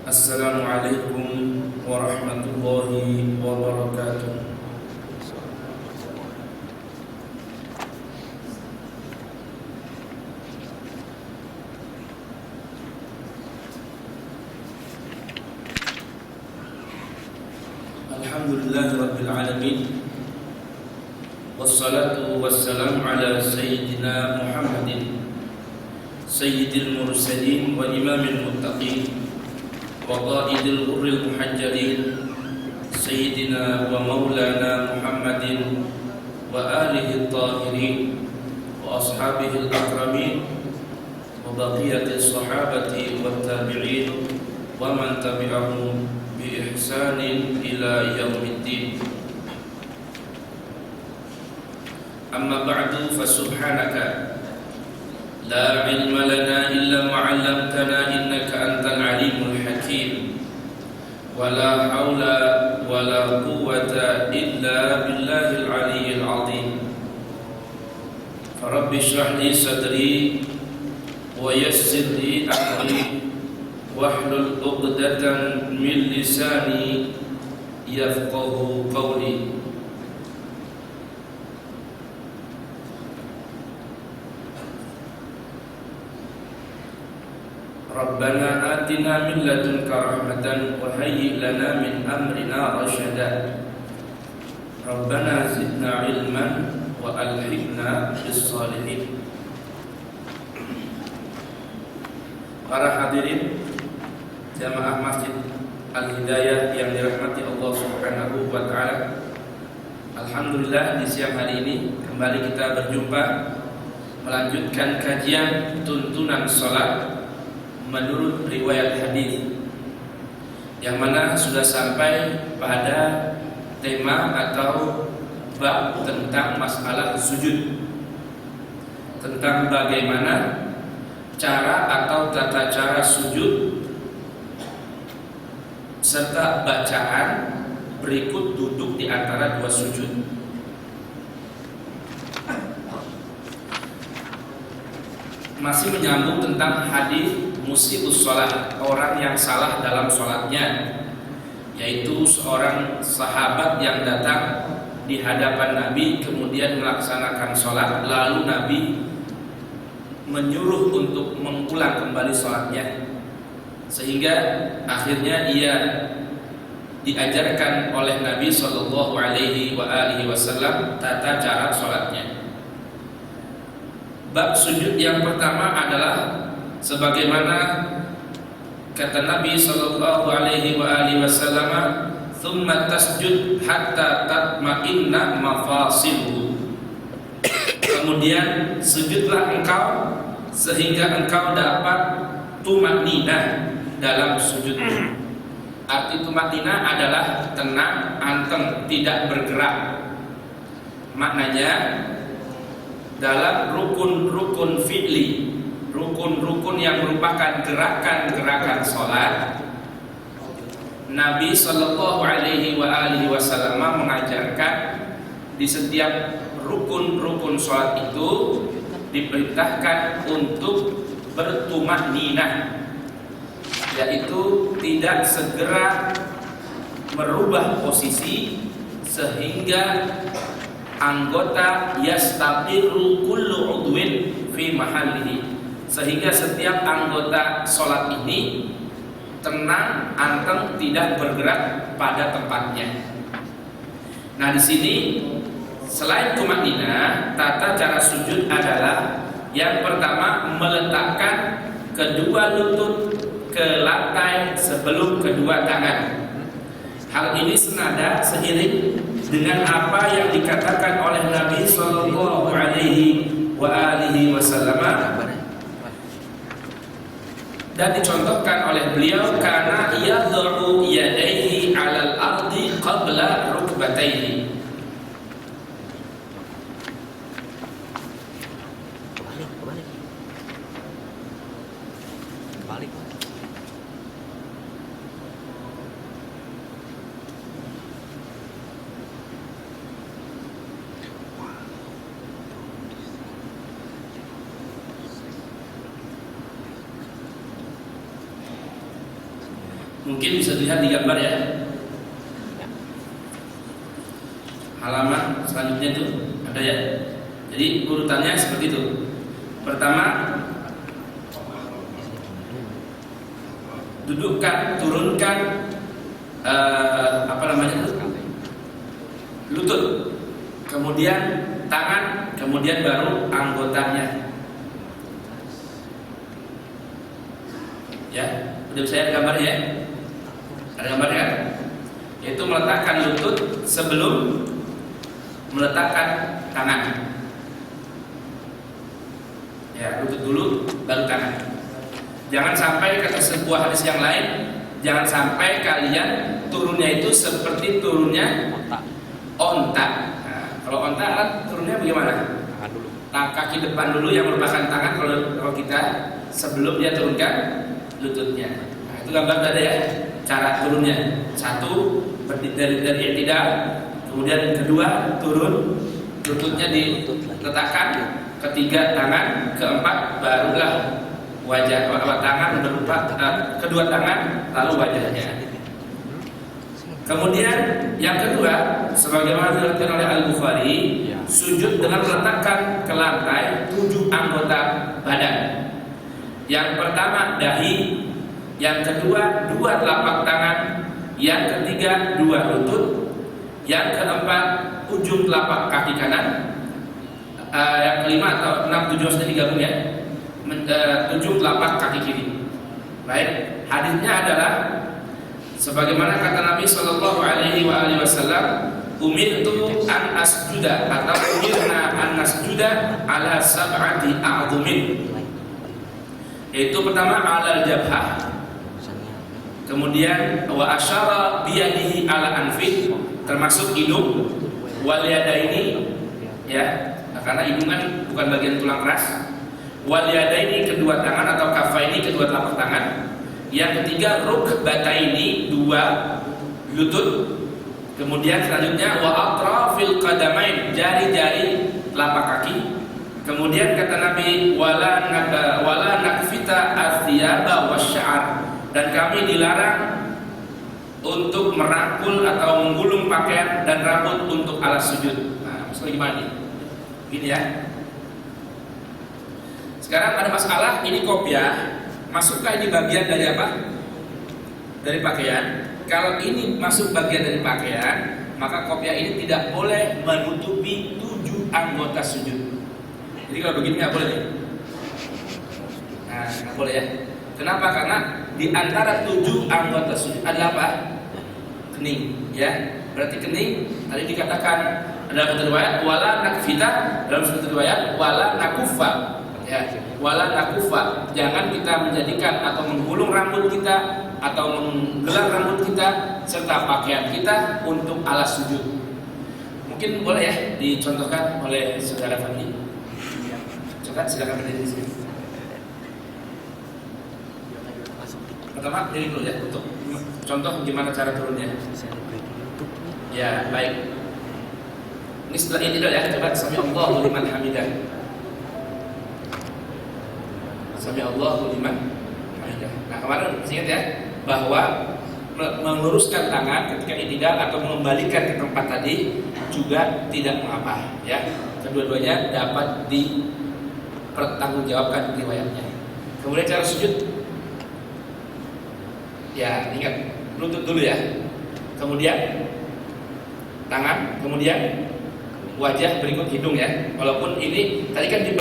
Assalamualaikum warahmatullahi wabarakatuh. Alhamdulillahi rabbil alamin. Wassalatu wassalamu ala sayyidina Muhammadin sayyidil mursalin wa imamil muttaqin wa qaidil ghurril muhajjalin sayyidina wa maulana Muhammadin wa alihi tahirin wa ashabihi al-akramin wa baqiyati sahabati wa tabi'in wa man tabi'ahum bi ihsanin ila yaumiddin. Amma ba'du, fa subhanaka la ilma lana illa ma 'allamtana innaka antal alimul hakim wa la haula wa la quwwata illa billahil aliyyil azim. Rabbi shrah li sadri wa yassir li amri wahlul 'uqdatan min lisani yafqahu qawli. Rabbana atina min ladunka rahmatan wa hayyi lana min amrina rasyada. Rabbana zidna ilman wa alhiqna bis shalihin. Para hadirin jamaah Masjid Al-Hidayah yang dirahmati Allah Subhanahu wa taala. Alhamdulillah, di siang hari ini kembali kita berjumpa melanjutkan kajian tuntunan salat menurut riwayat hadis, yang mana sudah sampai pada tema atau bab tentang masalah sujud, tentang bagaimana cara atau tata cara sujud serta bacaan berikut duduk di antara dua sujud. Masih menyambung tentang hadis musii'us shalah, orang yang salah dalam sholatnya, yaitu seorang sahabat yang datang di hadapan Nabi kemudian melaksanakan sholat, lalu Nabi menyuruh untuk mengulang kembali sholatnya, sehingga akhirnya ia diajarkan oleh Nabi Shallallahu Alaihi Wasallam tata cara sholatnya. Bab sujud yang pertama adalah sebagaimana kata Nabi Shallallahu Alaihi Wasallam, "Tsumma tasjud hatta tatma'inna mafasiluhu." Kemudian sujudlah engkau sehingga engkau dapat tumakninah dalam sujud. Arti tumakninah adalah tenang, anteng, tidak bergerak. Maknanya dalam rukun-rukun fi'li, rukun-rukun yang merupakan gerakan-gerakan sholat, Nabi Shallallahu Alaihi Wasallam mengajarkan di setiap rukun-rukun sholat itu diperintahkan untuk bertumakninah, yaitu tidak segera merubah posisi sehingga anggota yastaqiru kullu udwin fi mahallihi, sehingga setiap anggota sholat ini tenang, anteng, tidak bergerak pada tempatnya. Nah, di sini selain tumakninah, tata cara sujud adalah yang pertama meletakkan kedua lutut ke lantai sebelum kedua tangan. Hal ini senada seiring dengan apa yang dikatakan oleh Nabi Sallallahu Alaihi Wasallam dan dicontohkan oleh beliau, karena yad'u yadayhi 'alal ardi qabla rukbatayhi. Mungkin bisa dilihat di gambar ya. Halaman selanjutnya itu ada ya. Jadi urutannya seperti itu. Pertama, dudukkan, turunkan lutut, kemudian tangan, kemudian baru anggotanya. Ya, udah bisa lihat gambarnya ya? Ada gambarnya kan? Yaitu meletakkan lutut sebelum meletakkan tangan. Ya, lutut dulu, baru tangan. Jangan sampai kata sebuah hadis yang lain, jangan sampai kalian turunnya itu seperti turunnya onta. Nah, kalau onta kan turunnya bagaimana? Kaki depan dulu yang merupakan tangan kalau kita sebelum dia turunkan lututnya. Nah, itu gambar tadi ya, cara turunnya. Satu berdiri dari i'tidal, kemudian kedua turun, lututnya diletakkan, ketiga tangan, keempat barulah wajah, tangan berupa kedua tangan lalu wajahnya. Kemudian yang kedua, sebagaimana diriwayatkan oleh Al-Bukhari, sujud dengan meletakkan ke lantai 7 anggota badan. Yang pertama dahi, yang kedua 2 telapak tangan, yang ketiga 2 lutut, yang keempat ujung telapak kaki kanan, yang kelima atau 6, 7 sudah digabung ya, ujung telapak kaki kiri. Baik, hadisnya adalah sebagaimana kata Nabi Shallallahu Alaihi Wasallam, umirtu an asjuda atau umirna an nasjuda ala sab'ati a'dhumin. Yaitu pertama alal jabhah, kemudian wa asyara biyadihi ala anfi, termasuk hidung, wal yadaini ya, karena hidung kan bukan bagian tulang keras, wal yadaini kedua tangan atau kafaini kedua telapak tangan. Yang ketiga rukbataini 2 lutut. Kemudian selanjutnya wa atrafil qadamain, jari-jari telapak kaki. Kemudian kata Nabi wala nakfita athiyaba wasy'ar, dan kami dilarang untuk merangkul atau menggulung pakaian dan rambut untuk alas sujud. Nah, maksudnya gimana nih? Gini ya. Sekarang ada masalah, ini kopiah. Masukkah ini bagian dari apa? Dari pakaian. Kalau ini masuk bagian dari pakaian, maka kopiah ini tidak boleh menutupi 7 anggota sujud. Jadi kalau begini nggak boleh nih. Nah, nggak boleh ya. Kenapa? Karena di antara 7 anggota sujud adalah apa? Kening, ya. Berarti kening tadi dikatakan dalam satu riwayat wala nakfita, dalam satu riwayat wala nakufa. Ya, wala nakufa, jangan kita menjadikan atau menggulung rambut kita atau menggelar rambut kita serta pakaian kita untuk alas sujud. Mungkin boleh ya dicontohkan oleh saudara Fadli. Coba silakan berdiri di sini. Pertama diri dulu ya, untuk contoh gimana cara turunnya. Ya, baik. Ini setelah ini dulu ya, coba sami Allahu liman hamidah. Sami Allahu liman hamidah. Nah, kemarin ingat ya bahwa meluruskan tangan ketika i'tidal atau mengembalikan ke tempat tadi juga tidak mengapa ya. Kedua-duanya dapat dipertanggungjawabkan riwayatnya. Kemudian cara sujud, ya ingat lutut dulu ya. Kemudian tangan, kemudian wajah, berikut hidung ya. Walaupun ini tadi kan di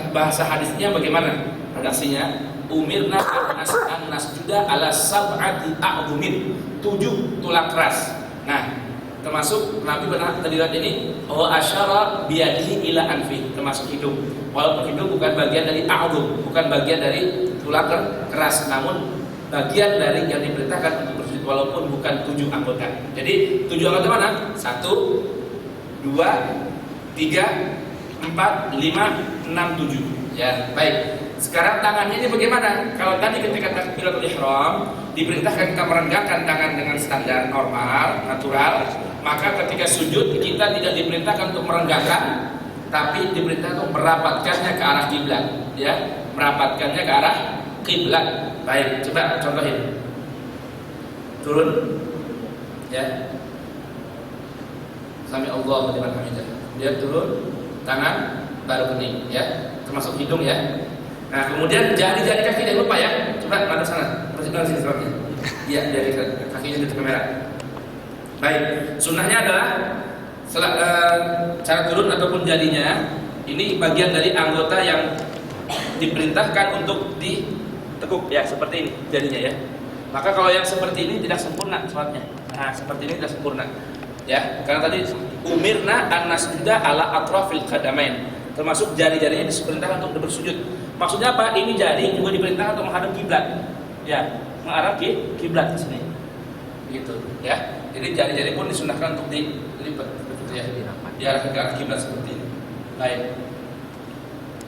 bahasa hadisnya bagaimana? Redaksinya umirna an nasjuda ala sab'ati a'dhumin, 7 tulang keras. Nah, termasuk Nabi benar tadi ini wa asyara biyadihi ila anfi, termasuk hidung. Walaupun hidung bukan bagian dari a'dhum, bukan bagian dari tulang keras, namun bagian dari yang diperintahkan untuk bersujud walaupun bukan 7 anggota. Jadi 7 anggota mana? 1, 2, 3, 4, 5, 6, 7. Ya, baik. Sekarang tangannya ini bagaimana? Kalau tadi ketika takbiratul ihram diperintahkan kita merendahkan tangan dengan standar normal, natural, maka ketika sujud kita tidak diperintahkan untuk merendahkan, tapi diperintahkan untuk merapatkannya ke arah kiblat, ya, merapatkannya ke arah kiblat. Baik, coba contohin. turun, ya. Sami Allahu liman hamidah. Dia turun, tangan baru kening, ya, termasuk hidung, ya. Nah, kemudian jari-jari kaki jangan lupa, ya. Coba madep sana, masukkan sini sebabnya. Iya, jari kakinya di kamera. Baik, sunnahnya adalah cara turun ataupun jarinya ini bagian dari anggota yang diperintahkan untuk ditekuk, ya, seperti ini jarinya, ya. Maka kalau yang seperti ini tidak sempurna sholatnya. Nah, seperti ini tidak sempurna. Ya, karena tadi umirna an-nasjuda ala atrafil qadamain, termasuk jari-jarinya diperintahkan untuk bersujud. Maksudnya apa? Ini jari juga diperintahkan untuk menghadap kiblat. Ya, mengarah ke kiblat di sini. Gitu, ya. Jadi jari-jari pun disunahkan untuk dilipat, begitu ya. Diarahkan ke arah kiblat seperti ini. Baik.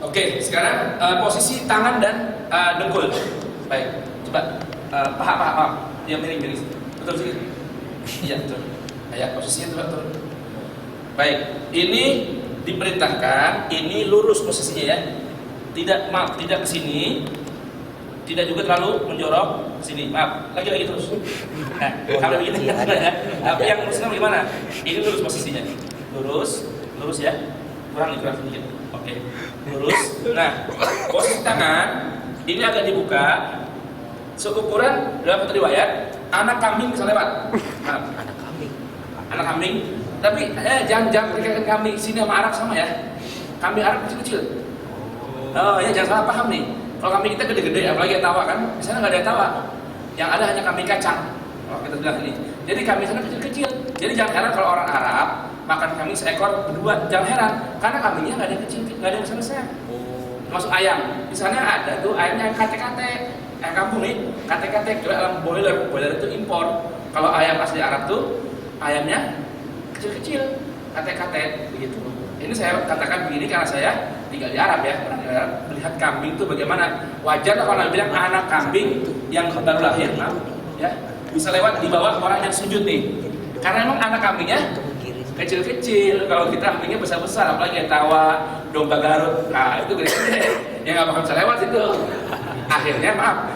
Oke, sekarang posisi tangan dan dengkul. Baik, coba paha. Dia miring. Betul sih? Iya, betul. Ya, posisinya turun. Baik, ini diperintahkan, ini lurus posisinya, ya. Tidak ke sini, tidak juga terlalu menjorok sini. Maaf, lagi terus. Nah, kalau begini ya. Tapi yang lurusnya bagaimana? Ini lurus posisinya. Lurus ya. Kurang sedikit. Oke. Lurus. Nah, posisi tangan ini agak dibuka. Seukuran dalam riwayat anak kambing bisa lewat. Maaf. Anak kambing, tapi jangan perikirkan kambing sini sama Arab sama, ya. Kambing Arab kecil-kecil. Oh ya, jangan salah paham nih. Kalau kambing kita gede-gede, apalagi tawa kan, di sana nggak ada tawa. Yang ada hanya kambing kacang. Oh, kita bilang ini. Jadi kambing sana kecil-kecil. Jadi jangan heran kalau orang Arab makan kambing seekor berdua, jangan heran, karena kambingnya nggak ada yang kecil, nggak ada yang besar. Termasuk ayam. Di sana ada tuh ayamnya yang kate-kate. Ayam kampung nih, kate-kate kira dalam boiler itu impor. Kalau ayam asli Arab tuh ayamnya kecil-kecil, kate-kate begitu. Ini saya katakan begini karena saya tinggal di Arab, ya. Orang di Arab melihat kambing itu bagaimana. Wajar kalau Nabi bilang anak kambing yang baru lahir, ya, bisa lewat di bawah orang yang sujud nih. Karena emang anak kambingnya kecil-kecil. Kalau kita kambingnya besar-besar, apalagi tawa, domba Garut, nah itu gede-gede, ya nggak bakal bisa lewat itu. Akhirnya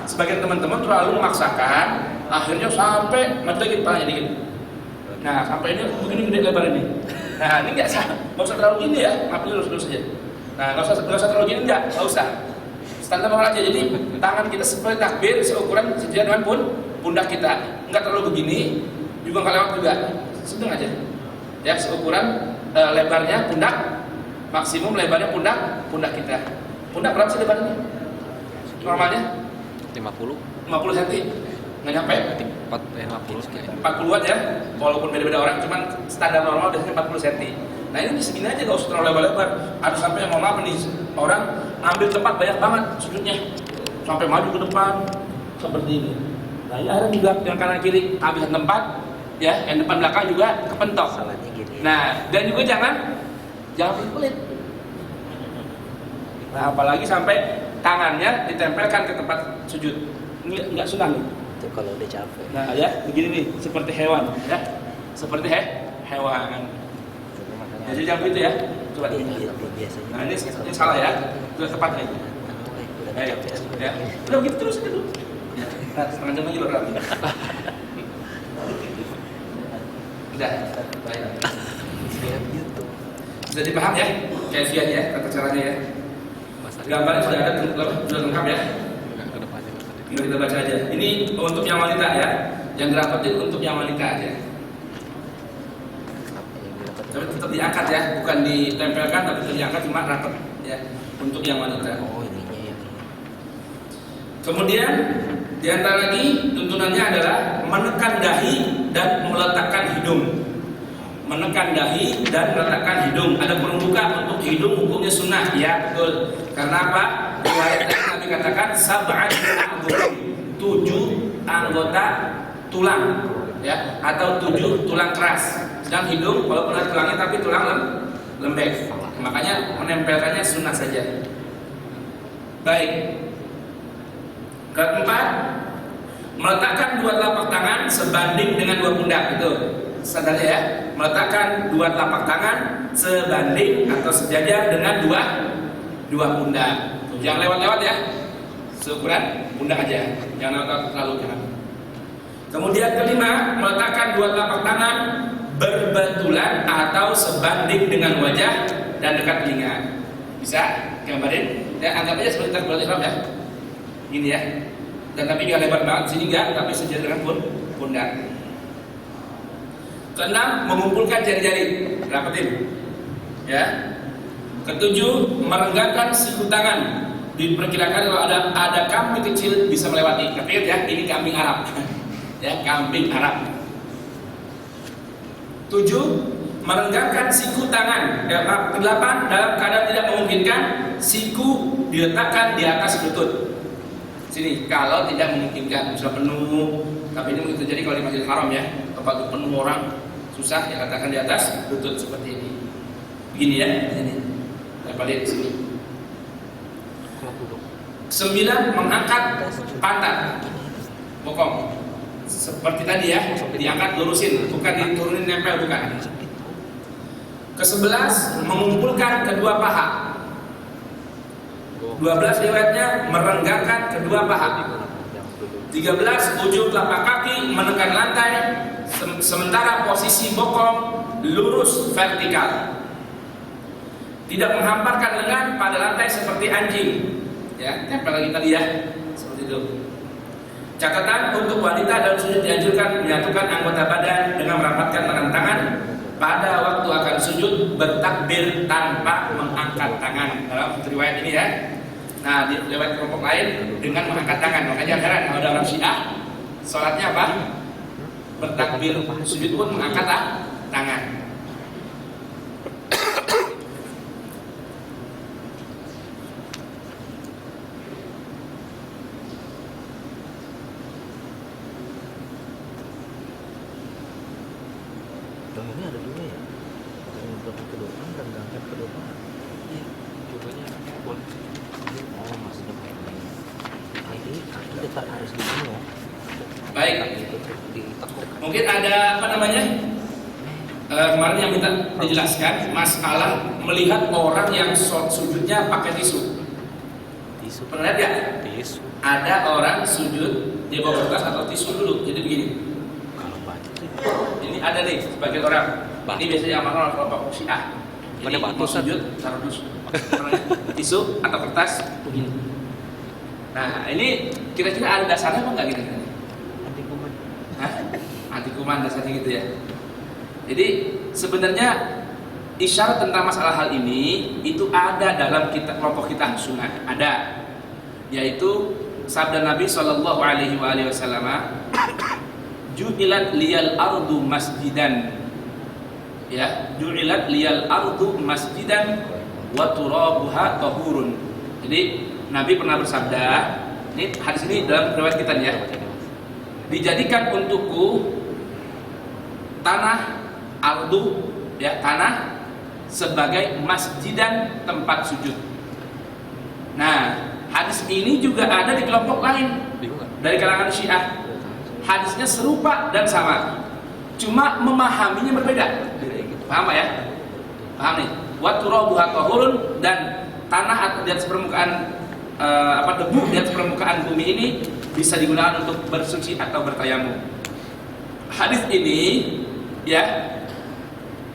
sebagian teman-teman terlalu memaksakan, akhirnya sampai mendekit palanya dikit. Nah, sampai ini begini gede lebar ini. Nah, ini nggak usah terlalu gini, ya. Maaf, ini lurus saja. Nah, nggak usah terlalu gini, nggak usah. Standar normal aja. Jadi tangan kita seperti takbir, seukuran sejajar dengan pundak kita. Nggak terlalu begini, juga nggak lewat juga. Sedang aja. Ya, seukuran lebarnya pundak, maksimum lebarnya pundak kita. Pundak berapa sih lebarnya? Normalnya? 50 cm. Nggak nyampe? 40-an, ya, walaupun beda-beda orang, cuman standar normal biasanya 40 cm. Nah, ini segini aja, gak usah terlalu lebar-lebar. Ada sampai yang mau nih, orang ambil tempat banyak banget sujudnya, sampai maju ke depan seperti ini. Nah, ini ada juga yang kanan kiri kehabisan tempat, ya, yang depan belakang juga kepentok. Nah, dan juga jangan pelit. Nah, apalagi sampai tangannya ditempelkan ke tempat sujud. Ini nggak sunnah nih. Itu kalau udah capek. Nah, ya, begini nih, seperti hewan, ya. Seperti hewan. Jadi jangan begitu, ya. Coba. Biasanya. Nah, ini salah, ya. Sudah tepat nih. Udah capek. Ya. Udah begitu terus aja dulu. Ya. Nah, setengah jam lagi berarti. Udah. Baik. Sudah dipaham, ya? Kaifiahnya, ya, tata caranya, ya. Gambarnya sudah ada, sudah lengkap, ya. Kita baca aja. Ini untuk yang wanita, ya. Yang dirapetin untuk yang wanita aja. Tapi tetap diangkat, ya, bukan ditempelkan, tapi tetap diangkat, cuma rapet, ya, untuk yang wanita. Oh, ininya ya. Kemudian di antara lagi tuntunannya adalah menekan dahi dan meletakkan hidung. Menekan dahi dan meletakkan hidung. Ada perbuka untuk hidung, hukumnya sunnah, ya, betul. Karena apa? Riwayatnya Nabi katakan sab'an a'dhum, 7 anggota tulang, ya, atau 7 tulang keras. Sedang hidung walaupun ada tulangnya tapi tulang lembek. Makanya menempelkannya sunnah saja. Baik. Keempat, meletakkan 2 telapak tangan sebanding dengan 2 pundak. Itu sadar, ya. Meletakkan 2 telapak tangan sebanding atau sejajar dengan 2 pundak. Jangan lewat-lewat, ya. Seukuran pundak aja. Jangan lewat terlalu, jangan. Kemudian kelima, meletakkan dua telapak tangan berbentulan atau sebanding dengan wajah dan dekat telinga. Bisa gambarin? Ya, anggap aja seperti takbiratul ihram ya. Gini ya. Dan tapi nggak lebar banget, sini nggak, tapi sejajar dengan pundak. Keenam, mengumpulkan jari-jari, rapetin. Ya. Ketujuh, merenggangkan siku tangan. Diperkirakan kalau ada kambing kecil bisa melewati. Tapi ya, ini kambing Arab. Ya, kambing Arab. 7. Merenggangkan siku tangan. 8. Dalam keadaan tidak memungkinkan, siku diletakkan di atas lutut. Sini, kalau tidak memungkinkan, sudah penuh. Tapi ini mungkin terjadi kalau di Masjidil Haram ya, tempat penuh orang, susah ya, letakkan di atas lutut seperti ini. Begini ya, ini. Kita lihat di sini. 9. Mengangkat pantat, bokong. Seperti tadi ya, diangkat lurusin, bukan diturunin nempel, bukan. Ke-11, mengumpulkan kedua paha. 12 riwayatnya merenggangkan kedua paha. 13, ujung telapak kaki menekan lantai, sementara posisi bokong lurus vertikal. Tidak menghamparkan lengan pada lantai seperti anjing. Ya, tempel lagi tadi ya, seperti itu. Catatan untuk wanita dalam sujud dianjurkan menyatukan anggota badan dengan merapatkan lengan tangan. Pada waktu akan sujud bertakbir tanpa mengangkat tangan. Dalam riwayat ini ya. Nah, di riwayat kelompok lain dengan mengangkat tangan. Makanya heran kalau ada orang Syiah, sholatnya apa? Bertakbir, sujud pun mengangkat tangan. Ini ada dua ya. Mengumpulkan kedua tangan dan mengangkat kedua paha. Iya. Cobanya boleh. Oh, maksudnya kayak gini. Nah, ini kaki tetap harus di sini ya. Baik. Mungkin ada apa namanya? Kemarin yang minta dijelaskan masalah melihat orang yang sujudnya pakai tisu. Tisu. Pernah lihat ya? Tisu. Ada orang sujud dia bawa kertas atau tisu dulu. Jadi begini. Kalau batu sih. Ini ada nih sebagian orang. Ini biasanya amalkan orang kelompok Syiah. Jadi Pada batu, mau sujud taruh tisu atau kertas begini. Nah, ini kira-kira ada dasarnya apa enggak gitu? Anti kuman. Hah? Anti kuman dasarnya gitu ya. Jadi sebenarnya isyarat tentang masalah hal ini itu ada dalam kelompok kita Sunnah, ada, yaitu sabda Nabi Shallallahu Alaihi Wasallam, ju'ilat liyal ardu masjidan, ya, ju'ilat liyal ardu masjidan wa turabuha tahurun. Jadi Nabi pernah bersabda, ini hadis ini dalam riwayat kita ya, dijadikan untukku tanah ardu, ya, tanah sebagai masjidan, tempat sujud. Nah, hadis ini juga ada di kelompok lain dari kalangan Syiah. Hadisnya serupa dan sama, cuma memahaminya berbeda. Paham ya? Paham nih? Wa turabuha tahurun, dan tanah di atas permukaan debu di atas permukaan bumi ini bisa digunakan untuk bersuci atau bertayamum. Hadis ini ya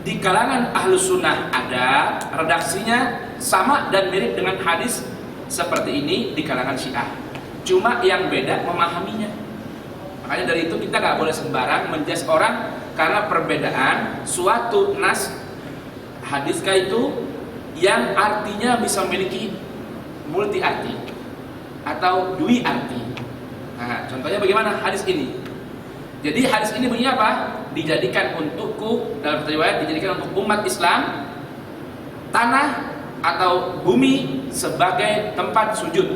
di kalangan Ahlus Sunnah ada, redaksinya sama dan mirip dengan hadis seperti ini di kalangan Syiah. Cuma yang beda memahaminya. Makanya dari itu kita nggak boleh sembarang menjudge orang karena perbedaan suatu nas hadiskah itu yang artinya bisa memiliki multi arti atau dui arti. Nah, contohnya bagaimana hadis ini? Jadi hadis ini bunyi apa? Dijadikan untukku, dalam riwayat dijadikan untuk umat Islam tanah atau bumi sebagai tempat sujud,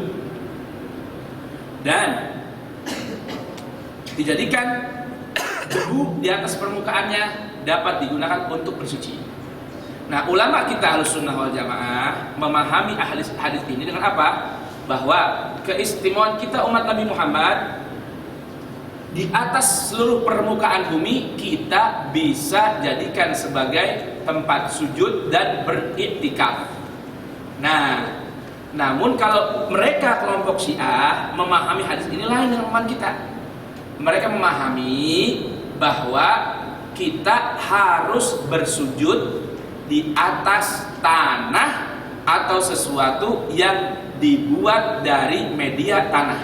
dan dijadikan debu di atas permukaannya dapat digunakan untuk bersuci. Nah, ulama kita Ahlus Sunnah wal Jamaah memahami hadis ini dengan apa? Bahwa keistimewaan kita umat Nabi Muhammad, di atas seluruh permukaan bumi kita bisa jadikan sebagai tempat sujud dan beriktikaf. Nah, namun kalau mereka kelompok Syiah memahami hadis ini lain dengan pemahaman kita. mereka memahami bahwa kita harus bersujud di atas tanah atau sesuatu yang dibuat dari media tanah.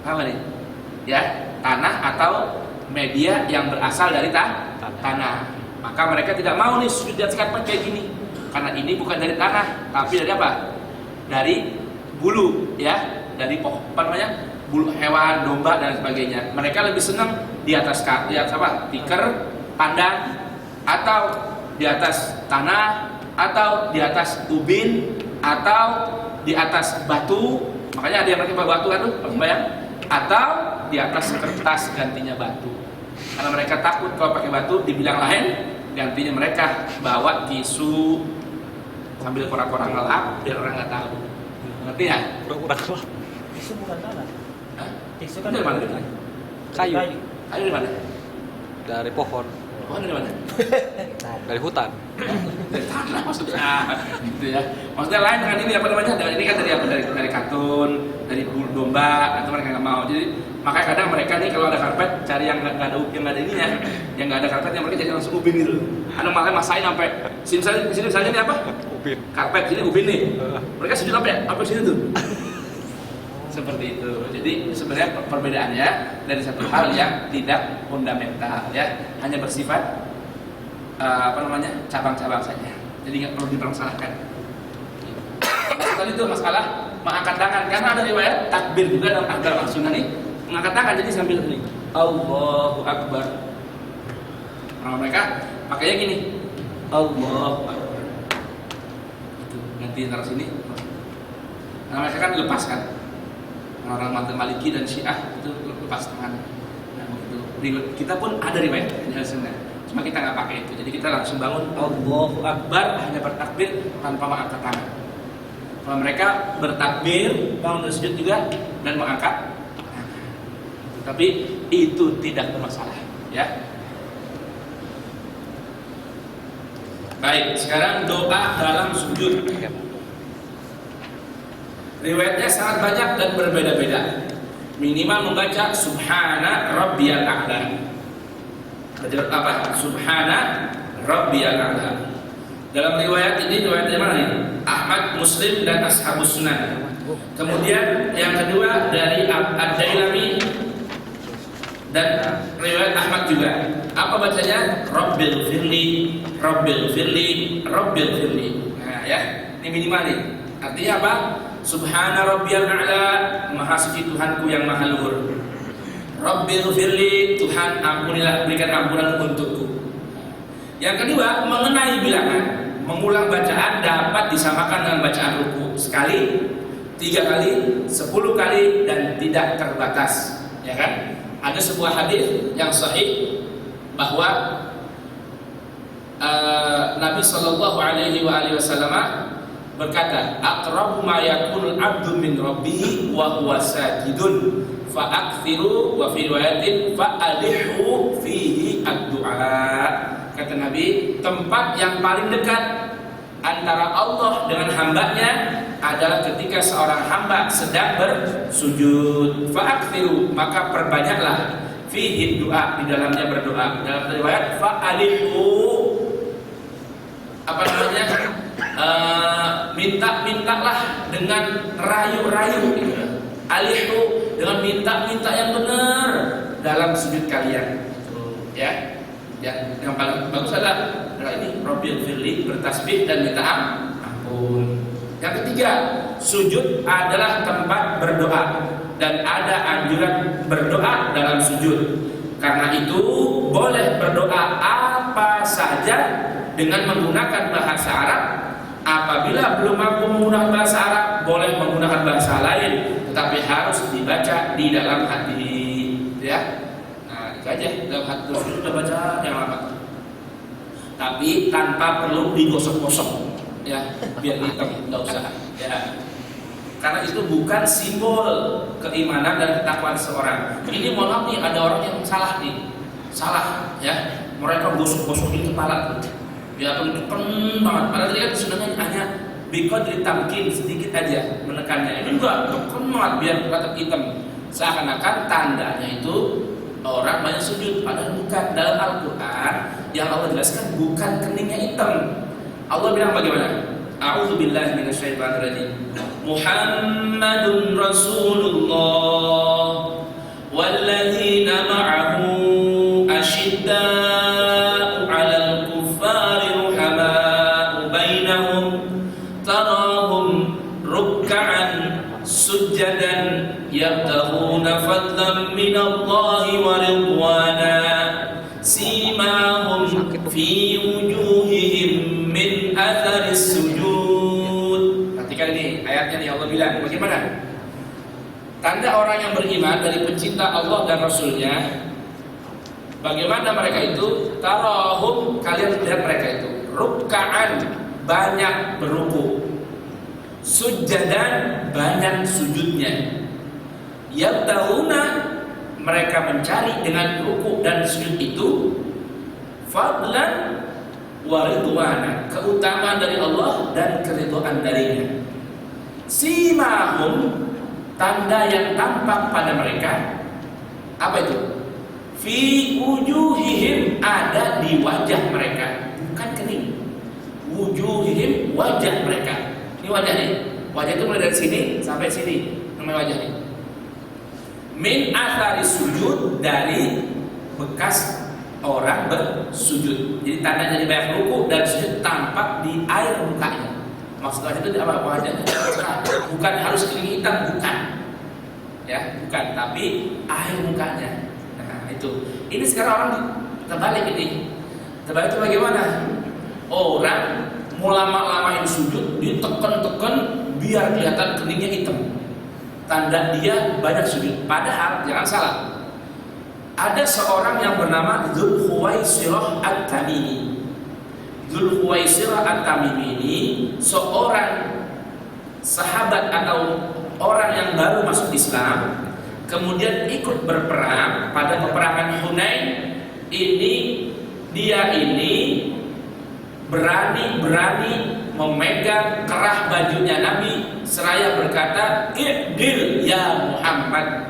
Apa nih? Ya, tanah atau media yang berasal dari tanah. Maka mereka tidak mau nih sujud di atas karpet kayak gini, karena ini bukan dari tanah, tapi dari apa? Dari bulu, ya, dari apa namanya? Bulu hewan, domba dan sebagainya. Mereka lebih senang di atas apa? Tikar, pandan, atau di atas tanah, atau di atas ubin, atau di atas batu. Makanya ada yang pakai batu kan tuh, bayang? Atau di atas kertas gantinya batu. Karena mereka takut kalau pakai batu dibilang lain, gantinya mereka bawa tisu sambil korak-korak ngelap biar orang nggak tahu. Ngerti ya? Kurang kelap. Tisu bukan tanah. Hah? Tisu kan Dari mana? Kayu. Kayu dari mana? Dari pohon. Pohon dari mana? Dari hutan. Dari tanah maksudnya. Gitu ya. Maksudnya lain dengan ini apa namanya? Dengan ini kan dari apa? Dari kartun, dari bulu domba, atau mereka nggak mau. Jadi makanya kadang mereka nih kalau ada karpet cari yang nggak ada ininya, yang nggak ada karpetnya, mereka jadi langsung ubin gitu. Ada malah masain sampai sini misalnya ini apa? Ubin. Karpet sini ubin nih. Mereka sujud apa ya? Apa sini tuh? Seperti itu. Jadi sebenarnya perbedaannya dari satu hal yang tidak fundamental, ya, hanya bersifat cabang-cabang saja. Jadi nggak perlu dipermasalahkan. Tadi itu masalah mengangkat tangan, karena ada riwayat takbir juga dalam agama sunnah nih, mengangkat tangan jadi sambil ini Allahu Akbar. Nah, mereka pakainya gini, Allahu Akbar. Itu nanti taruh sini. Nah, mereka kan dilepaskan. Orang Mazhab Maliki dan Syiah itu lepas tangan. Nah, begitu. Kita pun ada riwayat dari sunnah. Cuma kita nggak pakai itu. Jadi kita langsung bangun Allahu Akbar, hanya bertakbir tanpa mengangkat tangan. Kalau mereka bertakbir, bangun dari sujud juga dan mengangkat. Tapi itu tidak bermasalah, ya. Baik, sekarang doa dalam sujud. Riwayatnya sangat banyak dan berbeda-beda. Minimal membaca Subhana Rabbiyal A'la. Apa? Subhana Rabbiyal A'la. Dalam riwayat ini, riwayat dari mana nih? Ahmad, Muslim dan Ashabus Sunan. Kemudian yang kedua dari Ad-Dailami dan riwayat Ahmad juga. Apa bacanya? Rabbil firli, Rabbil firli, Rabbil firli. Nah, ya, ini minimal nih. Artinya apa? Subhana Rabbiyal A'la, Maha Suci Tuhanku yang Maha Luhur. Rabbil firli, Tuhan ampunilah, berikan ampunan untukku. Yang kedua, mengenai bilangan, mengulang bacaan dapat disamakan dengan bacaan ruku sekali, 3 kali, 10 kali, dan tidak terbatas. Ya kan? Ada sebuah hadis yang sahih bahwa Nabi Shallallahu Alaihi Wasallam berkata, aqrabu ma yakunul abdu min rabbih wa huwa sajidun fa aktsiru wa fi riwayatin fa alihu fihi ad-du'a. Kata Nabi, tempat yang paling dekat antara Allah dengan hambanya adalah ketika seorang hamba sedang bersujud. Fa aktsiru, maka perbanyaklah fihi doa, di dalamnya berdoa. Dalam riwayat fa alihu, apa namanya? Minta-mintalah dengan rayu-rayu gitu. Alihu, dengan minta-minta yang benar dalam sujud kalian. Ya. Yang paling bagus adalah ini Rabbil firli, bertasbih dan minta ampun. Yang ketiga, sujud adalah tempat berdoa dan ada anjuran berdoa dalam sujud. Karena itu boleh berdoa apa saja dengan menggunakan bahasa Arab. Apabila belum mampu menggunakan bahasa Arab, boleh menggunakan bahasa lain, tetapi harus dibaca di dalam hati, ya. Nah, itu aja, dalam hati sudah baca yang lama, tapi tanpa perlu digosok-gosok, ya, biar hitam, nggak usah, ya. Karena itu bukan simbol keimanan dan ketakwaan seorang. Ini mohon maaf nih, ada orang yang salah nih, ya. Mereka gosok-gosokin kepala tuh. Ya tekan banget. Padahal tadi kan sebenarnya hanya biqadri tamkin, sedikit aja menekannya. Ini enggak, tekan banget biar kelihatan hitam. Seakan-akan tandanya itu orang banyak sujud, padahal bukan. Dalam Al-Quran yang Allah jelaskan bukan keningnya hitam. Allah bilang bagaimana? A'udzubillahi minasyaitonirrajim. Muhammadun Rasulullah walladzina ma'ahu asyidda'u 'alal kuffari ruhama'u bainahum tarahum ruk'an sujjadan yabtaghuna fadlan minallahi wa ridwana simahum fi wujuhihim min atharis sujud. Perhatikan ini ayatnya nih, Allah bilang bagaimana? Tanda orang yang beriman dari pencinta Allah dan Rasulnya, bagaimana mereka itu? Tarahum, kalian lihat mereka itu ruk'an, banyak berruku, sujjadan, banyak sujudnya, yabtaghuna, mereka mencari dengan ruku dan sujud itu fadlan wa ridwana, keutamaan dari Allah dan keridhaan darinya. Simahum, tanda yang tampak pada mereka, apa itu? Fi wujuhihim, ada di wajah mereka, bukan kening. Wujuhihim, wajah mereka. Ini wajah nih. Wajah itu mulai dari sini sampai sini, namanya wajah nih. Min athari sujud, dari bekas orang bersujud. Jadi tanda dari banyak ruku dan sujud tampak di air mukanya. Maksudnya itu apa wajahnya? Bukan harus kening hitam, bukan. Ya, bukan, tapi air mukanya. Nah, itu. Ini sekarang orang terbalik ini. Terbalik itu bagaimana? Orang mau lama-lamain sujud, ditekan-tekan biar kelihatan keningnya hitam. Tanda dia banyak sujud. Padahal jangan salah, ada seorang yang bernama Dzulkhuwaisirah At-Tamimi. Dzulkhuwaisirah At-Tamimi ini seorang sahabat atau orang yang baru masuk Islam, kemudian ikut berperang pada peperangan Hunain. Dia ini berani memegang kerah bajunya Nabi seraya berkata, "I'dil ya Muhammad."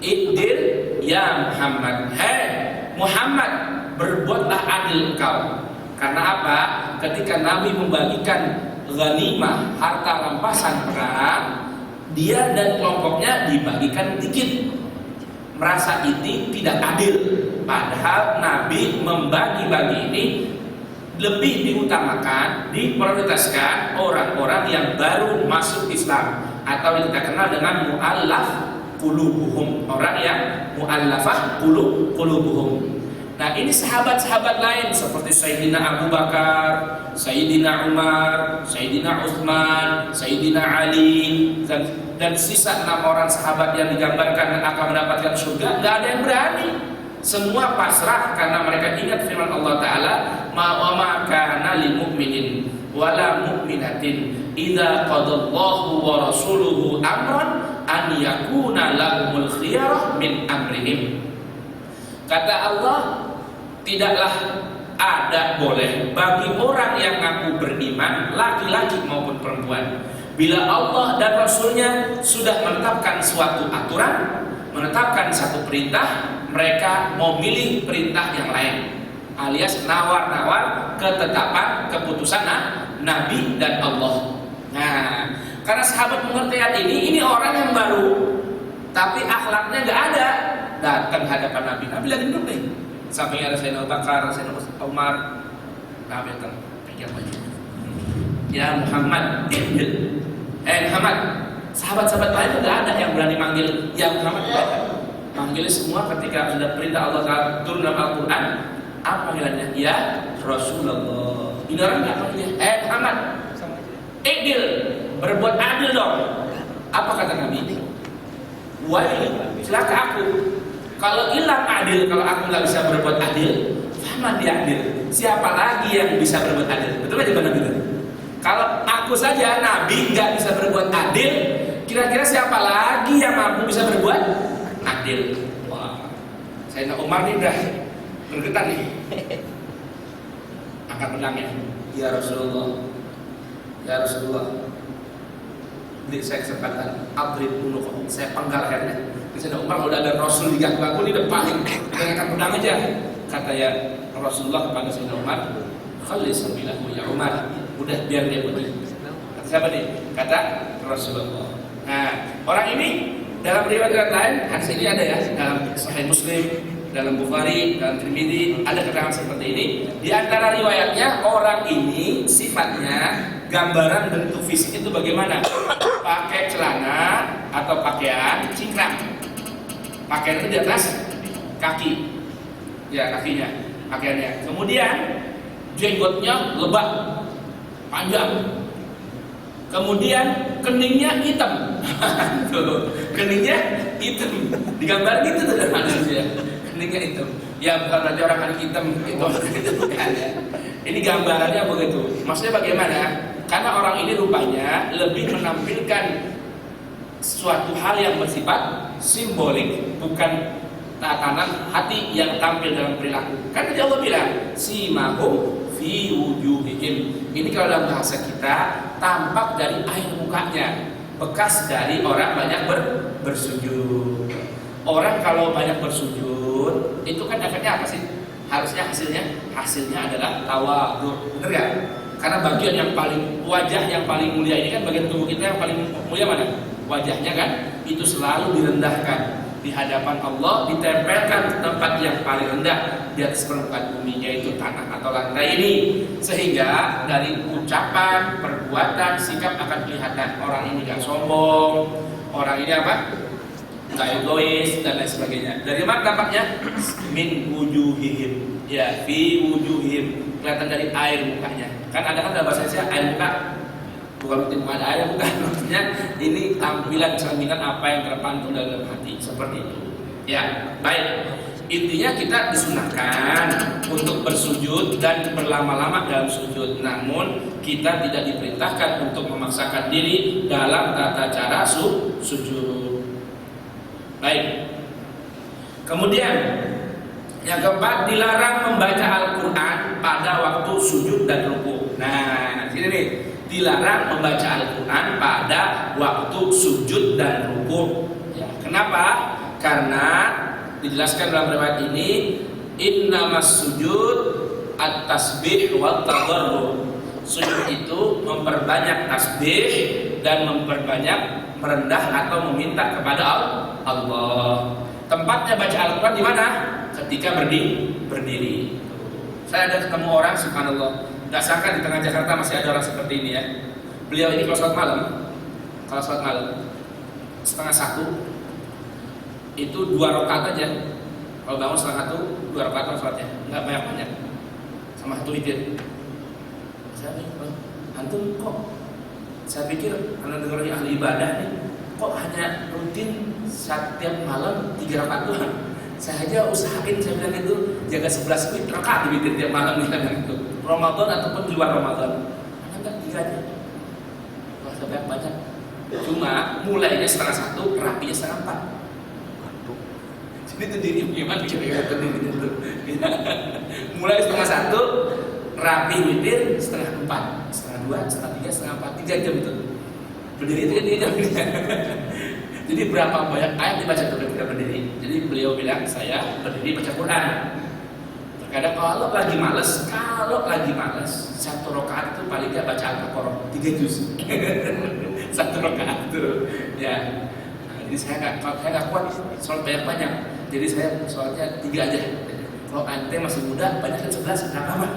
I'dil ya Muhammad. Hei Muhammad, berbuatlah adil engkau. Karena apa? Ketika Nabi membagikan ghanimah, harta rampasan perang, dia dan kelompoknya dibagikan dikit. Merasa ini tidak adil. Padahal Nabi membagi-bagi ini lebih diutamakan, diprioritaskan orang-orang yang baru masuk Islam atau yang kita kenal dengan mu'allaf qulubuhum, orang yang mu'allafah qulubuhum. Nah, ini sahabat-sahabat lain seperti Sayyidina Abu Bakar, Sayyidina Umar, Sayyidina Utsman, Sayyidina Ali, dan sisa 6 orang sahabat yang digambarkan akan mendapatkan surga, nggak ada yang berani. Semua pasrah karena mereka ingat firman Allah Ta'ala, ma kana lil mu'minin wala mu'minatin idza qadallahu wa rasuluhu amran an yakuna lahumul khiyarah min amrihim. Kata Allah, tidaklah ada boleh bagi orang yang ngaku beriman, laki-laki maupun perempuan, bila Allah dan Rasulnya sudah menetapkan suatu aturan, menetapkan satu perintah, mereka mau milih perintah yang lain, alias nawar-nawar ketetapan keputusan Nabi dan Allah. Nah, karena sahabat mengerti ayat ini orang yang baru, tapi akhlaknya nggak ada, datang hadapan Nabi. Nabi lagi duduk nih, sampingnya ada Sayyidina Abu Bakar, Sayyidina Umar. Nabi datang, pegang baju. Ya Muhammad, ibn. Muhammad. Sahabat-sahabat lain nggak ada yang berani manggil ya Muhammad. Manggilnya semua ketika ada perintah Allah turun dalam Al-Quran, apa panggilannya? Ya Rasulullah. Ini orang nggak panggilnya Muhammad, Idil, berbuat adil dong. Apa kata Nabi? Wahai, celaka aku. Kalau hilang adil, kalau aku nggak bisa berbuat adil, faman dia adil. Siapa lagi yang bisa berbuat adil? Betul aja Nabi bilang. Kalau aku saja Nabi nggak bisa berbuat adil, kira-kira siapa lagi yang mampu bisa berbuat adil? Wah, Sayyidina Umar nih udah bergetar nih, angkat pedangnya. Ya Rasulullah, ya Rasulullah, beri saya kesempatan, adrib unuq, saya penggal lehernya. Misalnya Umar udah ada Rasul diganggu-ganggu, ini udah paling dengan pedang aja. Kata ya Rasulullah kepada Sayyidina Umar, khalis sabilahu ya Umar, udah biar dia pergi. Kata siapa nih? Kata Rasulullah. Nah, orang ini dalam riwayat lain, hadis ini ada ya dalam Sahih Muslim, dalam Bukhari, dalam Tirmidzi ada keterangan seperti ini. Di antara riwayatnya orang ini sifatnya gambaran bentuk fisik itu bagaimana? Pakai celana atau pakaian cingkrang. Pakaian itu di atas kaki. Ya, kakinya, pakaiannya. Kemudian jenggotnya lebat, panjang. Kemudian keningnya hitam. Tuh, keningnya hitam. Digambar gitu tuh manusia. Keningnya hitam. Ya bukan berarti orang kulit hitam itu bukan ya. Ini gambarannya begitu. Maksudnya bagaimana? Karena orang ini rupanya lebih menampilkan suatu hal yang bersifat simbolik, bukan tatanan hati yang tampil dalam perilaku. Kan Allah bilang, simahum fi wujuhihim. Ini kalau dalam bahasa kita tampak dari air mukanya, bekas dari orang banyak bersujud. Orang kalau banyak bersujud, itu kan efeknya apa sih? Harusnya hasilnya adalah tawadhu, benar gak? Karena bagian yang paling, wajah yang paling mulia ini kan bagian tubuh kita yang paling mulia mana? Wajahnya kan, itu selalu direndahkan di hadapan Allah, ditempelkan ke tempat yang paling rendah di atas permukaan bumi, yaitu tanah atau lantai ini, sehingga dari ucapan, perbuatan, sikap akan kelihatan orang ini gak sombong, orang ini apa? Gak egois dan lain sebagainya. Dari mana tampaknya? Min wujuhihim, ya, fi wujuhihim, kelihatan dari air mukanya. Kan ada kan dalam bahasa Indonesia air muka, bukan bukan air, bukan, maksudnya ini tampilan cerminan apa yang terpantul dalam hati, seperti itu. Ya, baik. Intinya kita disunahkan untuk bersujud dan berlama-lama dalam sujud. Namun kita tidak diperintahkan untuk memaksakan diri dalam tata cara sujud. Baik. Kemudian yang keempat, dilarang membaca Al-Quran pada waktu sujud dan ruku. Nah, sini nih, dilarang membaca Al-Quran pada waktu sujud dan ruku. Ya, kenapa? Karena dijelaskan dalam riwayat ini, innamas sujud at-tasbih wa tadarrur. Sujud itu memperbanyak tasbih dan memperbanyak merendah atau meminta kepada Allah. Tempatnya baca Al-Quran di mana? Ketika berdiri. Saya ada ketemu orang, subhanallah, gak sangka di tengah Jakarta masih ada orang seperti ini ya. Beliau ini kalau sholat malam setengah satu itu 2 rakaat aja. Kalau bangun setengah satu 2 rakaat sholatnya, nggak banyak sama 1 witir. Saya bilang, antum kok? Saya pikir karena dengarnya ahli ibadah nih, kok hanya rutin setiap malam 3 rakaat doang. Saya aja usahain, saya bilang itu jaga 11 rakaat di witir tiap malam itu. Ramadan ataupun di luar Ramadan. Karena enggak 3 aja. Wah, sebanyak banyak. Cuma mulainya setengah 1, rapinya setengah 4. Jadi itu diri gimana kira-kira terdiri itu. Mulai setengah 1, rapi witir setengah 4, setengah 2, setengah 3, setengah 4, 3 jam itu. Berdiri itu 3 jam. Jadi berapa banyak ayat dibaca ketika berdiri. Jadi beliau bilang, saya berdiri baca Quran. Terkadang kalau lagi males, 1 rakaat itu paling nggak baca Al-Baqarah 3 juz. 1 rakaat itu, ya. Nah, jadi saya nggak kuat sholat banyak. Jadi saya sholatnya 3 aja. Kalau ante masih muda, banyak kan 11, nggak apa-apa.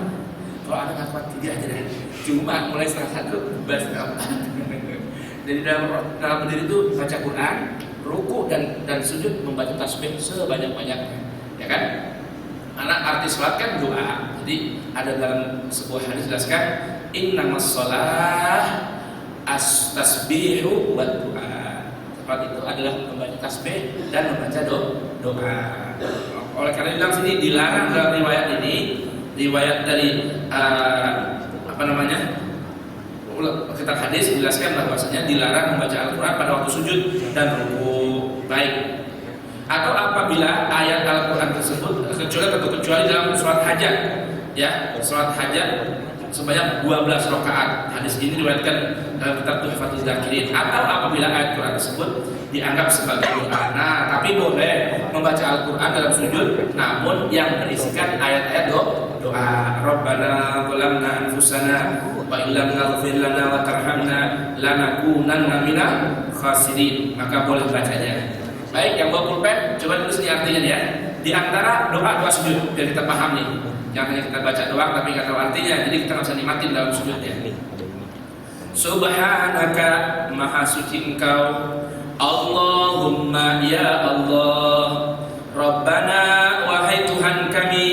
Kalau anda nggak kuat 3 aja deh. Cuma mulai setengah 1, setengah 4. Jadi dalam berdiri itu baca Quran, ruku dan sujud membaca tasbih sebanyak-banyaknya, ya kan? Karena arti sholat kan doa. Jadi ada dalam sebuah hadis jelaskan, innamas sholah as-tasbihu wa doa. Sholat itu adalah membaca tasbih dan membaca doa. Oleh karena bilang sini dilarang dalam riwayat ini, riwayat dari kitab hadis menjelaskan bahwasanya dilarang membaca Al-Quran pada waktu sujud dan ruku. Baik. Atau apabila ayat Al-Quran tersebut kecuali dalam sholat hajat, ya, sholat hajat sebanyak 12 rakaat. Hadis ini diriwayatkan dalam kitab Tuhfatul Dzakirin. Atau apabila ayat Quran tersebut dianggap sebagai doa. Nah, tapi boleh membaca Al-Quran dalam sujud, namun yang berisikan ayat-ayat doa. Rabbana zalamna anfusana wa illam taghfir lana wa tarhamna lanakunanna minal khasirin. Maka boleh bacanya. Baik, yang bawa pulpen, coba tulis di artinya ya. Di antara doa sujud, biar kita paham nih. Jangan hanya kita baca doang tapi nggak tahu artinya, jadi kita nggak bisa nikmatin dalam sujudnya. Subhanaka, maha suci Engkau, Allahumma ya Allah, Rabbana, wahai Tuhan kami,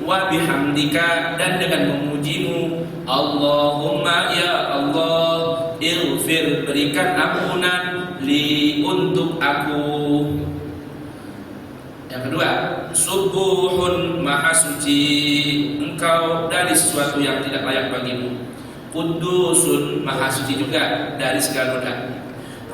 wa bihamdika, dan dengan memujimu, Allahumma ya Allah, ighfir, berikan ampunan, li, untuk aku. Yang kedua, subuhun, maha suci Engkau dari sesuatu yang tidak layak bagimu. Kudusun, maha suci juga dari segala noda.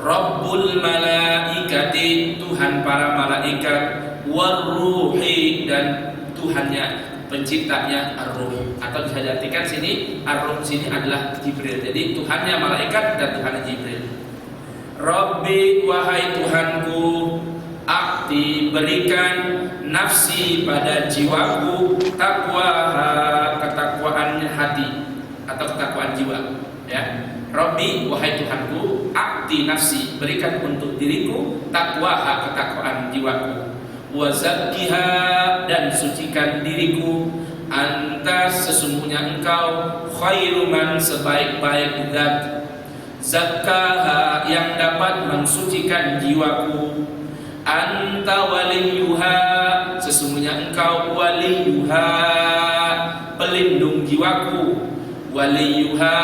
Rabbul malaikati, Tuhan para malaikat. Warruhi, dan Tuhannya, penciptanya ar-ruh. Atau bisa diartikan sini ar-ruh sini adalah Jibril. Jadi Tuhannya malaikat dan Tuhannya Jibril. Rabbi, wahai Tuhanku, akti, berikan nafsi pada jiwaku, takwaha, ketakwaan hati atau ketakwaan jiwa, ya. Rabbi, wahai Tuhanku, akti nafsi, berikan untuk diriku takwaha, ketakwaan jiwaku, wa zakkiha, dan sucikan diriku, anta, sesungguhnya Engkau, khairu man, sebaik-baik zat, zakkaha, yang dapat mensucikan jiwaku, anta waliyuha, sesungguhnya Engkau waliyuha, pelindung jiwaku, waliyuha,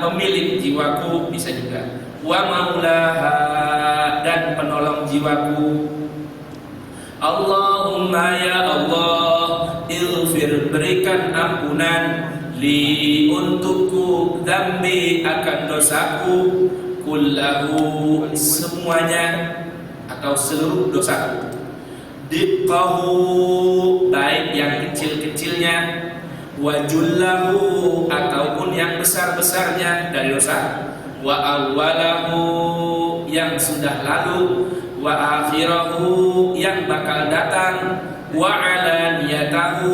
pemilik jiwaku, bisa juga, wa maulaha, dan penolong jiwaku. Allahumma ya Allah, ighfir, berikan ampunan, li, untukku, dzambi, akan dosaku, kullahu, semuanya atau seluruh dosaku, diqqahu, baik yang kecil-kecilnya, wajullahu, ataupun yang besar-besarnya dari dosa, wa awwalahu, yang sudah lalu, wa akhirahu, yang bakal datang, wa alaniyatahu,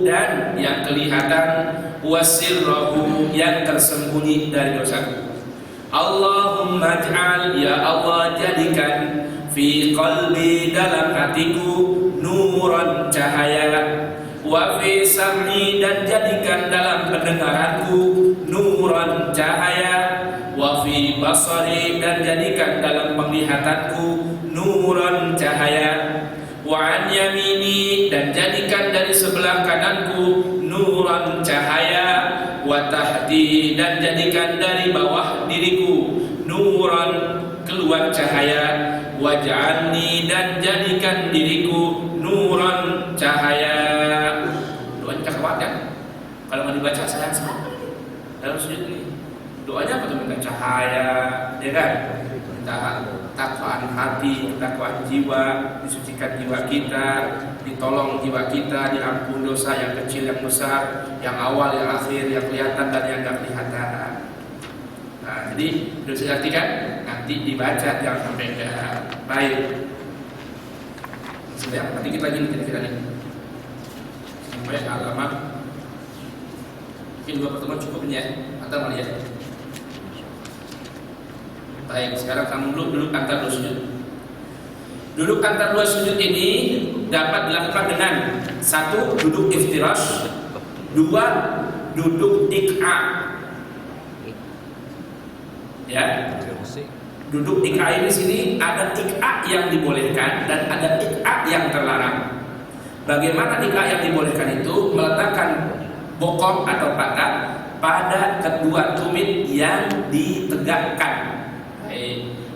dan yang kelihatan, wa sirrahu, yang tersembunyi dari dosaku. Allahumma ij'al, ya Allah, jadikan, fi qalbi, dalam hatiku, nuran, cahaya, wa fi sam'i, dan jadikan dalam pendengaranku, nuran, cahaya, wa fi basari, dan jadikan dalam penglihatanku, nuran, cahaya, wa an yamini, dan jadikan dari sebelah kananku, nuran, cahaya, wa tahti, dan jadikan dari bawah diriku, nuran, keluar cahaya, waj'alni, dan jadikan diriku, nuran, cahaya. Doanya cakap kan? Kalau mau dibaca sayang sekali dalam sujud ini. Doanya apa tuh? Minta cahaya, ya kan? Minta takwaan hati, takwaan jiwa, disucikan jiwa kita, ditolong jiwa kita, diampun dosa yang kecil, yang besar, yang awal, yang akhir, yang kelihatan dan yang tidak kelihatan. Nah, jadi sudah saya artikan, nanti dibaca, jangan sampai enggak. Baik. Sudah, nanti kita lagi kira-kira nih. Sampai halaman. Mungkin 2 pertemuan cukup ini ya, atau melihat. Baik, sekarang kamu duduk antar 2 sujud. Duduk antar 2 sujud ini dapat dilakukan dengan 1. Duduk iftirash, 2. Duduk ik'a. Ya, duduk ik'a ini sini ada ik'a yang dibolehkan dan ada ik'a yang terlarang. Bagaimana ik'a yang dibolehkan itu? Meletakkan bokong atau pantat pada kedua tumit yang ditegakkan.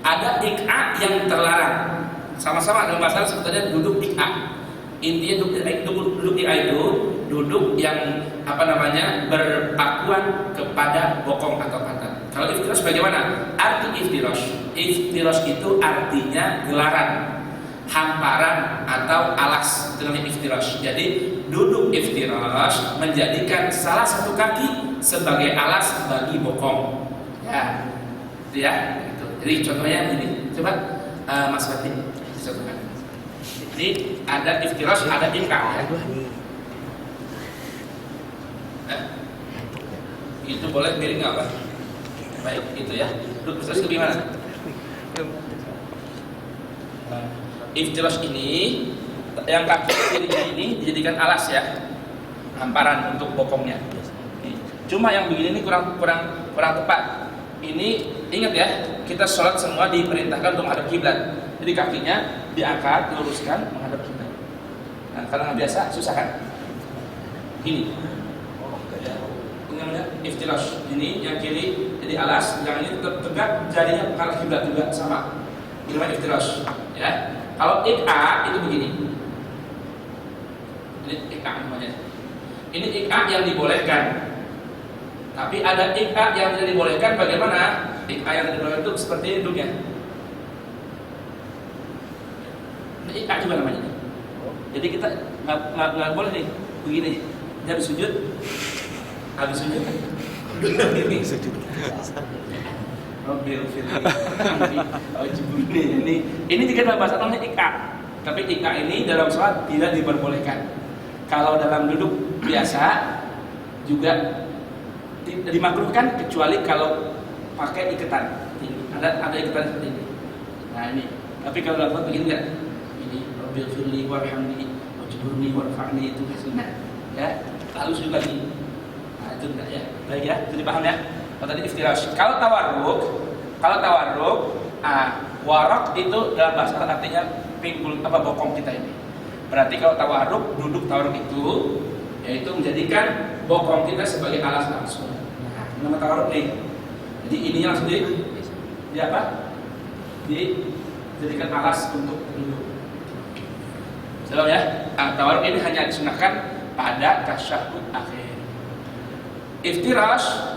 Ada ik'a yang terlarang. Sama-sama dalam bahasa sebetulnya duduk ik'a. Intinya duduk ik'a itu duduk yang berpakuan kepada bokong atau pantat. Kalau iftirash bagaimana? Arti iftirash. Iftirash itu artinya gelaran, hamparan atau alas. Itu namanya iftirash. Jadi duduk iftirash menjadikan salah satu kaki sebagai alas bagi bokong. Ya, itu ya. Gitu. Jadi contohnya ini. Coba Mas Fatin disebutkan. Jadi ada iftirash, ada iqa ya. Itu boleh miring nggak Pak? Baik, itu ya. Duduk Ustaz gimana? Iftirash ini yang kaki kirinya ini dijadikan alas ya, hamparan untuk bokongnya. Cuma yang begini ini kurang tepat. Ini ingat ya, kita sholat semua diperintahkan untuk menghadap kiblat. Jadi kakinya diangkat, diluruskan menghadap kiblat. Nah, kalau nggak biasa susah kan? Ini. Ini namanya iftirash. Ini yang kiri jadi alas, yang ini tetap tegak, jadinya menghadap kiblat juga sama. Ini namanya iftirash. Ya. Kalau iqa itu begini. Ini iqa namanya. Ini iqa yang dibolehkan. Tapi ada iqa yang tidak dibolehkan. Bagaimana? Iqa yang tidak dibolehkan itu seperti ini duduknya. Ini iqa juga namanya. Jadi kita nggak boleh nih begini. Dia habis sujud, begini. Sujud. Robbil firli. Ini juga dalam bahasa namanya iqa. Tapi iqa ini dalam sholat tidak diperbolehkan. Kalau dalam duduk biasa juga dimakruhkan kecuali kalau pakai iketan. Ada iketan seperti ini. Nah ini. Tapi kalau dalam begini enggak. Ini Rabbil firli warhamni wajburni warfa'ni itu sunnah. Ya, halus juga lagi. Nah itu enggak ya. Baik ya, jadi paham ya. Kalau tadi iftirash. Kalau tawarruk, warok itu dalam bahasa artinya pinggul bokong kita ini. Berarti kalau tawarruk itu yaitu menjadikan bokong kita sebagai alas langsung. Nah, nama tawarruk nih. Jadi ininya langsung di apa? Dijadikan alas untuk duduk. Jelas ya? Tawarruk ini hanya disunahkan pada tasyahhud akhir. Iftirash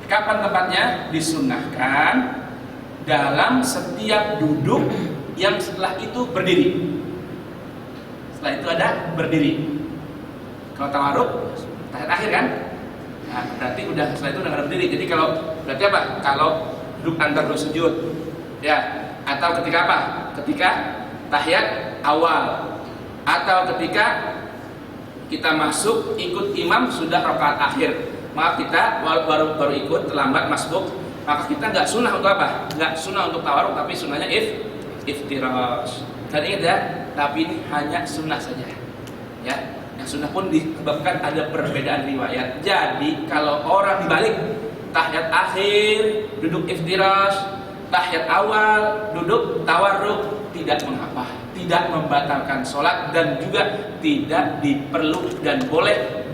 kapan tempatnya? Disunahkan dalam setiap duduk yang setelah itu berdiri. Setelah itu ada berdiri. Kalau tawarruk tahiyat akhir kan? Nah, berarti udah setelah itu udah ada berdiri. Jadi kalau berarti apa? Kalau duduk antar dua sujud, ya. Atau ketika apa? Ketika tahiyat awal, atau ketika kita masuk ikut imam sudah rakaat akhir. Maka kita baru ikut terlambat masbuk, maka kita nggak sunnah untuk apa? Nggak sunnah untuk tawarruk, tapi sunnahnya iftirash. Dan ingat ya, tapi ini hanya sunnah saja. Ya, yang sunnah pun disebabkan ada perbedaan riwayat. Jadi kalau orang dibalik tahiyat akhir duduk iftirash, tahiyat awal duduk tawarruk, tidak mengapa, tidak membatalkan sholat dan juga tidak diperlu dan boleh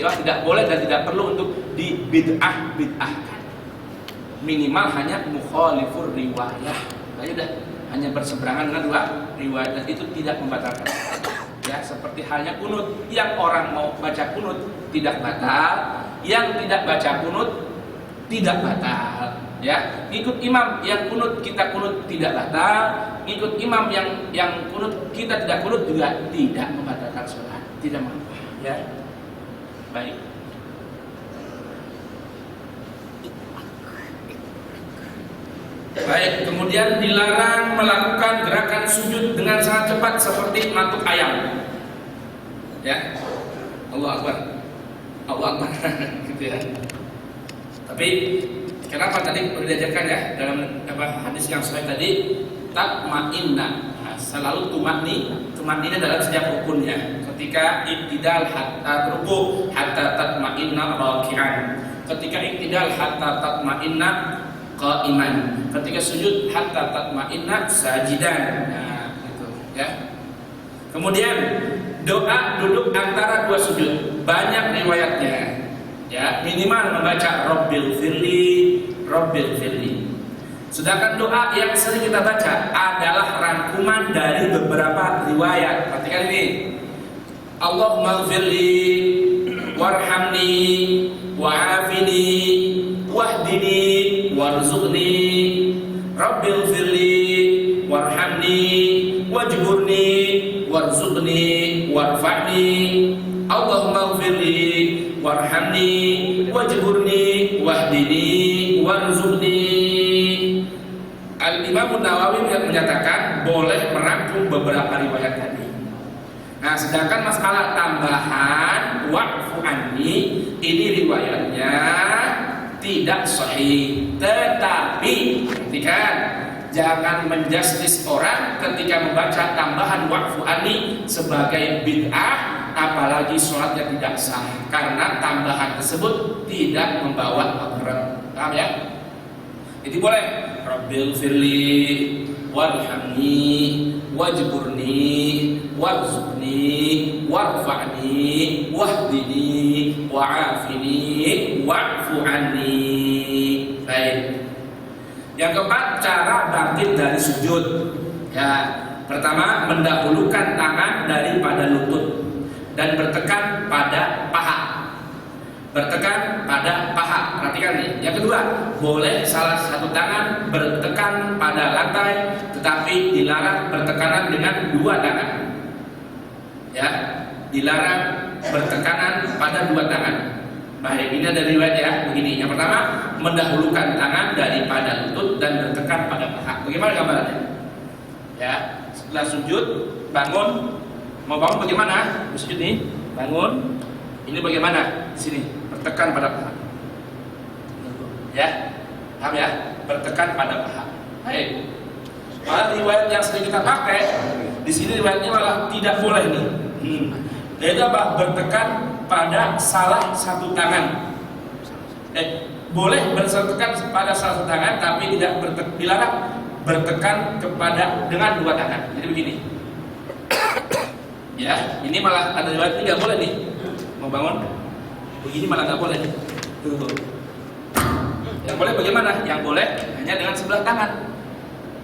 tidak boleh dan tidak perlu untuk dibid'ahkan. Minimal hanya mukhalifur riwayah. Udah hanya berseberangan dengan dua riwayat dan itu tidak membatalkan. Ya, seperti halnya kunut, yang orang mau baca kunut tidak batal, yang tidak baca kunut tidak batal. Ya, ikut imam yang kunut kita kunut tidak batal, ikut imam yang kunut kita tidak kunut juga tidak membatalkan sholat, tidak mengapa. Ya. Baik. Baik, kemudian dilarang melakukan gerakan sujud dengan sangat cepat seperti matuk ayam. Ya. Allahu Akbar. Allahu Akbar gitu ya. Tapi kenapa tadi diajarkan ya dalam hadis yang sahih tadi tatma'inna. Nah, selalu tumanina dalam setiap rukunnya. Ketika iktidal hatta ruku' hatta tatma'inna raki'an. Ketika iktidal hatta tatma'inna qa'iman. Ketika sujud hatta tatma'inna sajidan. Nah, gitu ya. Kemudian doa duduk antara dua sujud banyak riwayatnya. Ya, minimal membaca Rabbil firli. Sedangkan doa yang sering kita baca adalah rangkuman dari beberapa riwayat. Perhatikan ini. Allahumma ighfirli warhamni wa'afini wahdini warzuqni Rabbil firli warhamni wajburni warzuqni warfa'ni Allahumma ighfirli warhamni wajburni wahdini warzuqni. Al-Imam Nawawi menyatakan boleh merangkum beberapa riwayat tadi. Nah, sedangkan masalah tambahan wa'fu anni ini riwayatnya tidak sahih. Tetapi perhatikan, jangan menjustis orang ketika membaca tambahan wa'fu anni sebagai bid'ah, apalagi sholatnya tidak sah, karena tambahan tersebut tidak membawa makruh. Paham ya? Jadi boleh Rabbil firli warhamni wajburni warzuqni warfa'ni wahdini wa'afini wa'fu anni. Baik. Yang keempat, cara bangkit dari sujud. Ya, pertama mendahulukan tangan daripada lutut dan bertekan pada paha. Bertekan pada paha. Perhatikan nih. Yang kedua, boleh salah satu tangan bertekan pada lantai, tetapi dilarang bertekanan dengan dua tangan. Ya, dilarang bertekanan pada dua tangan. Baik, ini ada riwayat ya. Begini. Yang pertama, mendahulukan tangan daripada lutut dan bertekan pada paha. Bagaimana gambarannya? Ya, setelah sujud, bangun. Mau bangun bagaimana? Sujud nih, bangun. Ini bagaimana? Di sini, bertekan pada paha. Ya, paham ya? Bertekan pada paha. Baik. Malah riwayat yang sering kita pakai di sini riwayatnya malah tidak boleh nih. Yaitu apa? Bertekan pada salah satu tangan. Boleh bertekan pada salah satu tangan, tapi tidak dilarang bertekan kepada dengan dua tangan. Jadi begini. Ya, ini malah ada riwayat ini nggak boleh nih. Mau bangun, begini malah nggak boleh. Tuh. Yang boleh bagaimana? Yang boleh hanya dengan sebelah tangan.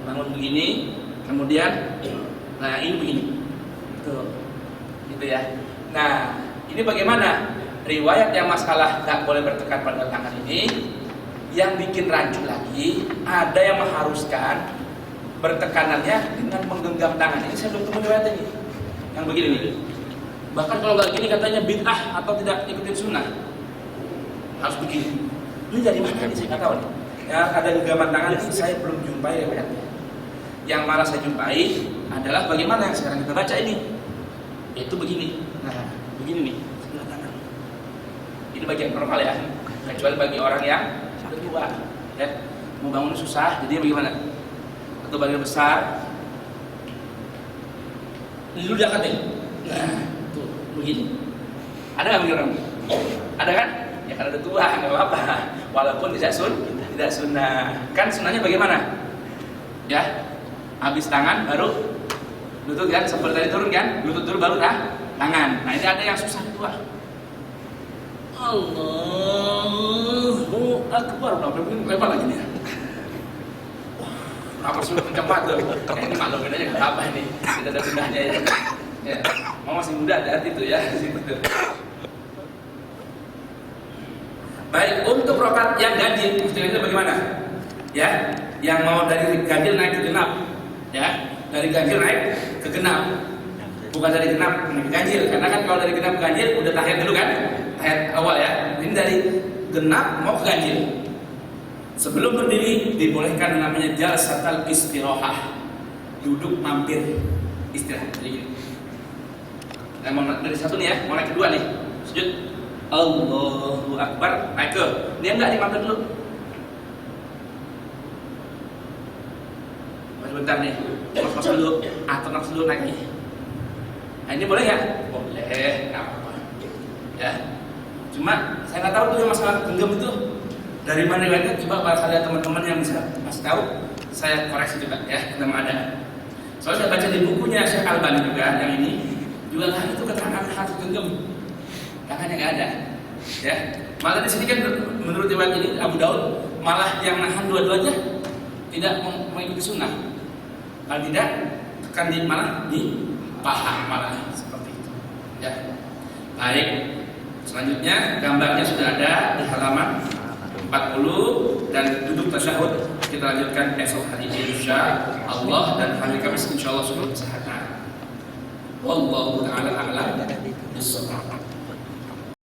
Bangun begini, kemudian, nah ini begini. Tuh, gitu ya. Nah, ini bagaimana? Riwayat yang masalah nggak boleh bertekan pada tangan ini, yang bikin rancu lagi, ada yang mengharuskan bertekanannya dengan menggenggam tangan. Ini saya belum ketemu riwayat ini. Yang begini nih. Bahkan kalau nggak gini katanya bid'ah atau tidak ikutin sunnah. Harus begini. Ini dari mana nih saya nggak tahu nih. Ya, ada genggaman tangan ini saya belum jumpai riwayatnya. Yang malah saya jumpai adalah bagaimana yang sekarang kita baca ini. Itu begini. Nah, begini nih, sebelah tangan. Ini bagian normal ya. Kecuali bagi orang yang kedua, ya, mau bangun susah, jadi bagaimana? Atau bagian besar. Ini dulu diangkat nih. Nah, tuh begini. Ada nggak begini orang? Ada kan? Ya karena udah tua, nggak apa-apa. Walaupun tidak sunnah. Kan sunnahnya bagaimana? Ya, habis tangan baru lutut kan, seperti tadi turun kan, lutut dulu baru tangan. Nah ini ada yang susah tua. Allahu Akbar. Udah begini lebar lagi nih. Apa sudah kencang banget tuh? Ini maklumin aja nggak apa ini. Tidak ada gunanya ya. Ya, mau masih muda hati-hati tuh ya di situ tuh. Baik, untuk rokat yang ganjil, istilahnya bagaimana? Ya, yang mau dari ganjil naik ke genap, ya, dari ganjil naik ke genap, bukan dari genap naik ke ganjil, karena kan kalau dari genap ke ganjil udah tahiyat dulu kan, tahiyat awal ya. Ini dari genap mau ke ganjil. Sebelum berdiri dibolehkan namanya jalsatul istirahah, duduk mampir istirahat. Jadi gini. Nah, mau dari satu nih ya, mau naik kedua nih, sujud. Allahu Akbar, naik ke. Dia enggak dimampir dulu. Sebentar nih, mas dulu, atau nafsu dulu naik nih. Nah ini boleh ya? Boleh, nggak apa-apa. Ya, cuma saya nggak tahu tuh yang masalah genggam itu dari mana riwayatnya. Coba barangkali ada teman-teman yang bisa kasih tahu, saya koreksi juga ya, kita ada. Soalnya saya baca di bukunya Syekh Albani juga yang ini juga nggak ada tuh keterangan harus genggam. Tangannya nggak ada, ya. Malah di sini kan menurut riwayat ini Abu Daud malah yang nahan dua-duanya tidak mengikuti sunnah. Kalau tidak, tekan di malah di paha malah seperti itu. Ya. Baik. Selanjutnya gambarnya sudah ada di halaman 40 dan duduk tasyahud. Kita lanjutkan esok hari insya Allah, dan hari Kamis insya Allah sudah kesehatan. Wallahu ta'ala a'lam bishawab.